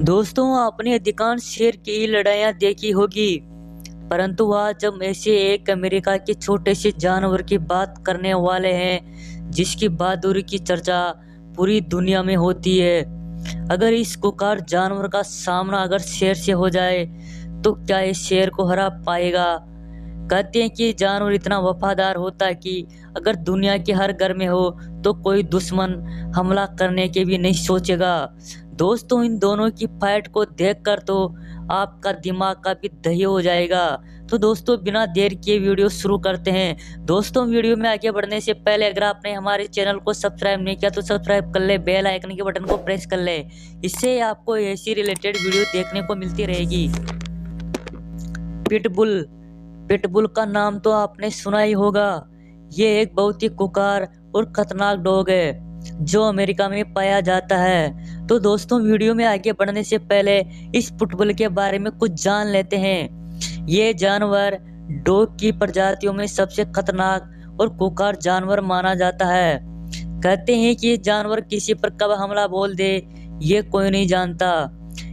दोस्तों, आपने अधिकांश शेर की लड़ाइयाँ देखी होगी, परंतु आज जब ऐसे एक अमेरिका के छोटे से जानवर की बात करने वाले हैं जिसकी बहादुरी की चर्चा पूरी दुनिया में होती है। अगर इस खुंखार जानवर का सामना अगर शेर से हो जाए तो क्या इस शेर को हरा पाएगा? कहते हैं कि जानवर इतना वफादार होता है कि अगर दुनिया के हर घर में हो तो कोई दुश्मन हमला करने के भी नहीं सोचेगा। दोस्तों, इन दोनों की फाइट को देखकर तो आपका दिमाग का भी दही हो जाएगा। तो दोस्तों, बिना देर किए वीडियो शुरू करते हैं। दोस्तों, वीडियो में आगे बढ़ने से पहले अगर आपने हमारे चैनल को सब्सक्राइब नहीं किया तो सब्सक्राइब कर ले, बेल आइकन के बटन को प्रेस कर ले। इससे आपको ऐसी रिलेटेड वीडियो देखने को मिलती रहेगी। पिटबुल। पिटबुल का नाम तो आपने सुना ही होगा। ये एक बहुत ही खुंखार और खतरनाक डॉग है जो अमेरिका में पाया जाता है। तो दोस्तों, वीडियो में आगे बढ़ने से पहले इस पिटबुल के बारे में कुछ जान लेते हैं। ये जानवर डॉग की प्रजातियों में सबसे खतरनाक और खुंखार जानवर माना जाता है। कहते हैं कि ये जानवर किसी पर कब हमला बोल दे ये कोई नहीं जानता।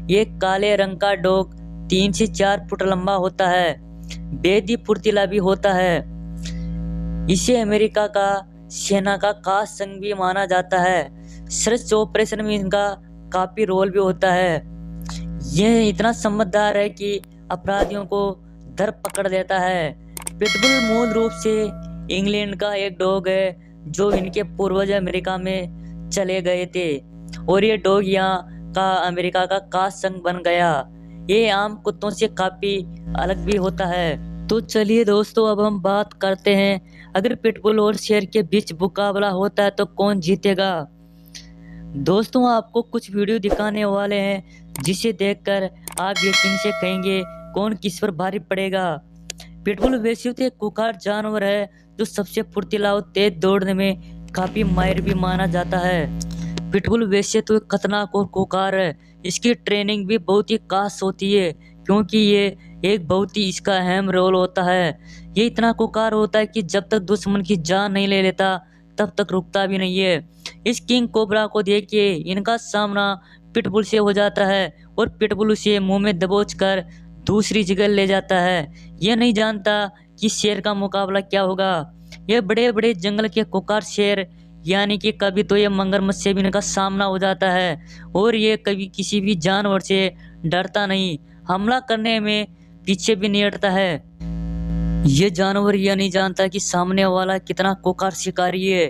ये काले रंग का डॉग 3 से 4 फुट लंबा होता है, बेहद ही फुर्तीला भी होता है। इसे अमेरिका का सेना का खास संग भी माना जाता है। सर्च ऑपरेशन में इनका काफी रोल भी होता है। यह इतना समझदार है कि अपराधियों को धर पकड़ देता है। पिटबुल मूल रूप से इंग्लैंड का एक डॉग है जो इनके पूर्वज अमेरिका में चले गए थे और ये डॉग यहाँ का अमेरिका का खास संग बन गया। ये आम कुत्तों से काफी अलग भी होता है। तो चलिए दोस्तों, अब हम बात करते हैं, अगर पिटबुल और शेर के बीच मुकाबला होता है तो कौन जीतेगा। दोस्तों, आपको कुछ वीडियो दिखाने वाले हैं जिसे देखकर आप यकीन से कहेंगे कौन किस पर भारी पड़ेगा। पिटबुल वैसे तो एक खुंखार जानवर है जो सबसे फुर्तीला और तेज दौड़ने में काफी माहिर भी माना जाता है। पिटबुल वैसे तो एक खतरनाक और खुंखार है। इसकी ट्रेनिंग भी बहुत ही खास होती है क्योंकि ये एक बहुत ही इसका अहम रोल होता है। ये इतना खुंखार होता है कि जब तक दुश्मन की जान नहीं ले लेता तब तक रुकता भी नहीं है। इस किंग कोबरा को देखिए, इनका सामना पिटबुल से हो जाता है और पिटबुल उसे मुंह में दबोच कर दूसरी जगह ले जाता है। ये नहीं जानता कि शेर का मुकाबला क्या होगा। ये बड़े बड़े जंगल के खुंखार शेर यानी कि कभी तो ये मगरमच्छ से भी इनका सामना हो जाता है और ये कभी किसी भी जानवर से डरता नहीं, हमला करने में पीछे भी नहीं हटता है। ये जानवर यह नहीं जानता कि सामने वाला कितना खुंखार शिकारी है।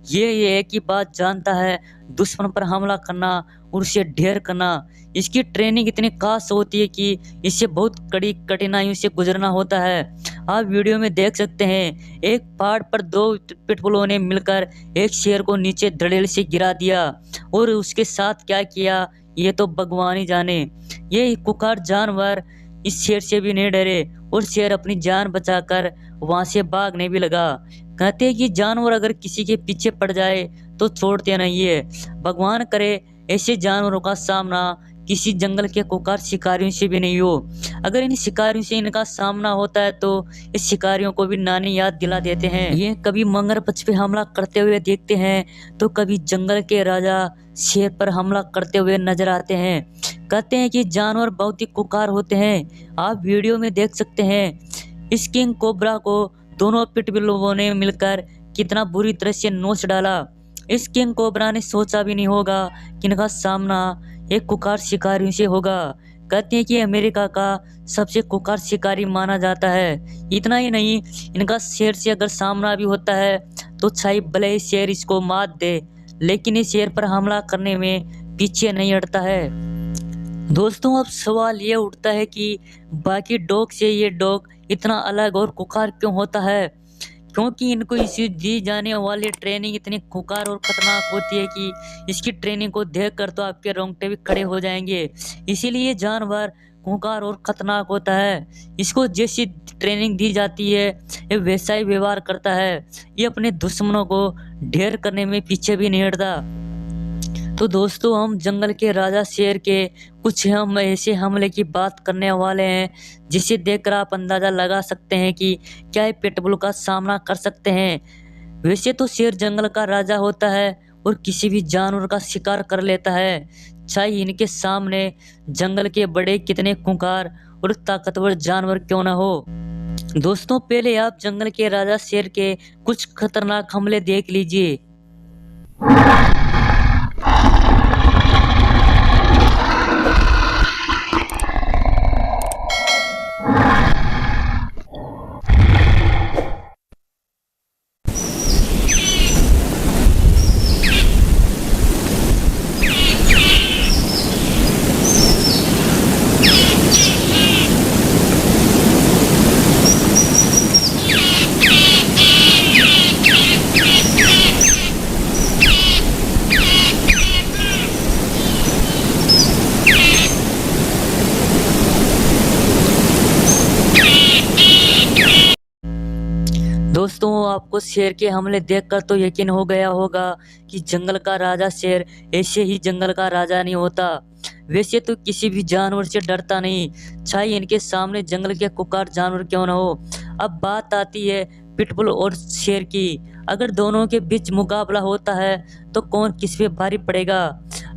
ये एक ही बात जानता है, दुश्मन पर हमला करना और उसे ढेर करना। इसकी ट्रेनिंग इतनी खास होती है कि इससे बहुत कड़ी कठिनाइयों से गुजरना होता है। आप वीडियो में देख सकते हैं, एक पहाड़ पर 2 पिटबुलों ने मिलकर एक शेर को नीचे धड़ेल से गिरा दिया और उसके साथ क्या किया ये तो भगवान ही जाने। ये खुंखार जानवर इस शेर से भी नहीं डरे और शेर अपनी जान बचाकर वहां से भागने भी लगा। कहते हैं कि जानवर अगर किसी के पीछे पड़ जाए तो छोड़ते नहीं है। भगवान करे ऐसे जानवरों का सामना किसी जंगल के खुंखार शिकारियों से भी नहीं हो। अगर इन शिकारियों से इनका सामना होता है तो इस शिकारियों को भी नानी याद दिला देते हैं। ये कभी मगरमच्छ पे हमला करते हुए देखते हैं तो कभी जंगल के राजा शेर पर हमला करते हुए नजर आते हैं। कहते हैं कि जानवर बहुत ही खुंखार होते हैं। आप वीडियो में देख सकते हैं इस किंग कोबरा को दोनों पिटबुलों ने मिलकर कितना बुरी तरह से नोच डाला। इस किंग कोबरा ने सोचा भी नहीं होगा कि इनका सामना एक खुंखार शिकारियों से होगा। कहते हैं कि अमेरिका का सबसे खुंखार शिकारी माना जाता है। इतना ही नहीं, इनका शेर से अगर सामना भी होता है तो चाहे भले ही शेर इसको मात दे, लेकिन इस शेर पर हमला करने में पीछे नहीं हटता है। दोस्तों, अब सवाल ये उठता है कि बाकी डॉग से ये डॉग इतना अलग और खुंखार क्यों होता है। क्योंकि इनको इसी दी जाने वाली ट्रेनिंग इतनी खुंखार और खतरनाक होती है कि इसकी ट्रेनिंग को देखकर तो आपके रोंगटे भी खड़े हो जाएंगे। इसीलिए जानवर खुंखार और खतरनाक होता है। इसको जैसी ट्रेनिंग दी जाती है ये वैसा ही व्यवहार करता है। ये अपने दुश्मनों को ढेर करने में पीछे भी नहीं हटता। तो दोस्तों, हम जंगल के राजा शेर के कुछ हम ऐसे हमले की बात करने वाले हैं जिसे देखकर आप अंदाजा लगा सकते हैं कि क्या ये पिटबुल का सामना कर सकते हैं। वैसे तो शेर जंगल का राजा होता है और किसी भी जानवर का शिकार कर लेता है, चाहे इनके सामने जंगल के बड़े कितने खूंखार और ताकतवर जानवर क्यों ना हो। दोस्तों, पहले आप जंगल के राजा शेर के कुछ खतरनाक हमले देख लीजिए। दोस्तों, आपको शेर के हमले देखकर तो यकीन हो गया होगा कि जंगल का राजा शेर ऐसे ही जंगल का राजा नहीं होता। वैसे तो किसी भी जानवर से डरता नहीं, चाहे इनके सामने जंगल के खुंखार जानवर क्यों ना हो। अब बात आती है पिटबुल और शेर की। अगर दोनों के बीच मुकाबला होता है तो कौन किस पे भारी पड़ेगा?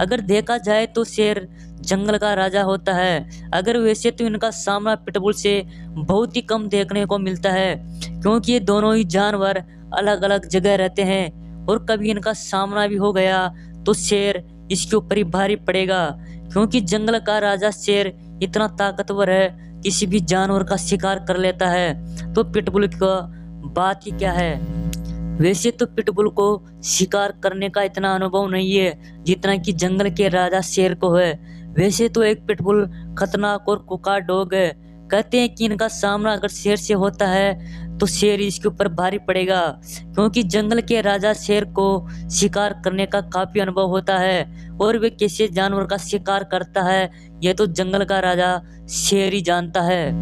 अगर देखा जाए तो शेर जंगल का राजा होता है। अगर वैसे तो इनका सामना पिटबुल से बहुत ही कम देखने को मिलता है, क्योंकि ये दोनों ही जानवर अलग अलग जगह रहते हैं और कभी इनका सामना भी हो गया तो शेर इसके ऊपर ही भारी पड़ेगा, क्योंकि जंगल का राजा शेर इतना ताकतवर है, किसी भी जानवर का शिकार कर लेता है। तो पिटबुल का बात ही क्या है। वैसे तो पिटबुल को शिकार करने का इतना अनुभव नहीं है जितना कि जंगल के राजा शेर को है। वैसे तो एक पिटबुल खतरनाक और खुंखार डॉग है। कहते हैं कि इनका सामना अगर शेर से होता है तो शेर इसके ऊपर भारी पड़ेगा, क्योंकि जंगल के राजा शेर को शिकार करने का काफी अनुभव होता है और वे कैसे जानवर का शिकार करता है यह तो जंगल का राजा शेर ही जानता है।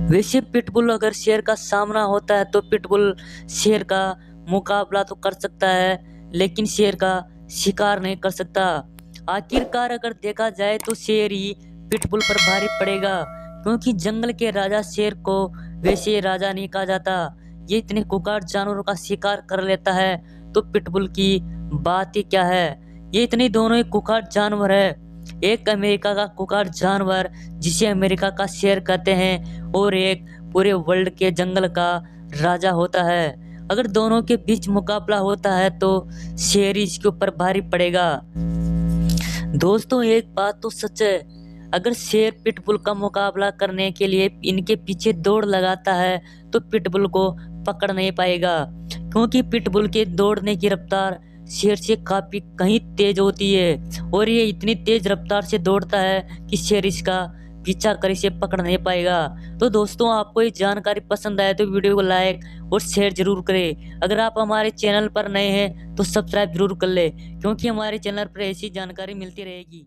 वैसे पिटबुल अगर शेर का सामना होता है तो पिटबुल शेर का मुकाबला तो कर सकता है, लेकिन शेर का शिकार नहीं कर सकता। आखिरकार अगर देखा जाए तो शेर ही पिटबुल पर भारी पड़ेगा, क्योंकि जंगल के राजा शेर को वैसे राजा नहीं कहा जाता। ये इतने खुंखार जानवरों का शिकार कर लेता है तो पिटबुल की बात ही क्या है। ये इतने दोनों ही खुंखार जानवर है। एक अमेरिका का खुंखार जानवर जिसे अमेरिका का शेर कहते हैं और एक पूरे वर्ल्ड के जंगल का राजा होता है। अगर दोनों के बीच मुकाबला होता है तो शेर इसके ऊपर भारी पड़ेगा। दोस्तों, एक बात तो सच है, अगर शेर पिटबुल का मुकाबला करने के लिए इनके पीछे दौड़ लगाता है तो पिटबुल को पकड़ नहीं पाएगा, क्योंकि पिटबुल के दौड़ने की रफ्तार शेर से काफी कहीं तेज होती है और ये इतनी तेज रफ्तार से दौड़ता है कि शेर इसका पीछा कर इसे पकड़ नहीं पाएगा। तो दोस्तों, आपको ये जानकारी पसंद आए तो वीडियो को लाइक और शेयर जरूर करें। अगर आप हमारे चैनल पर नए हैं तो सब्सक्राइब जरूर कर ले, क्योंकि हमारे चैनल पर ऐसी जानकारी मिलती रहेगी।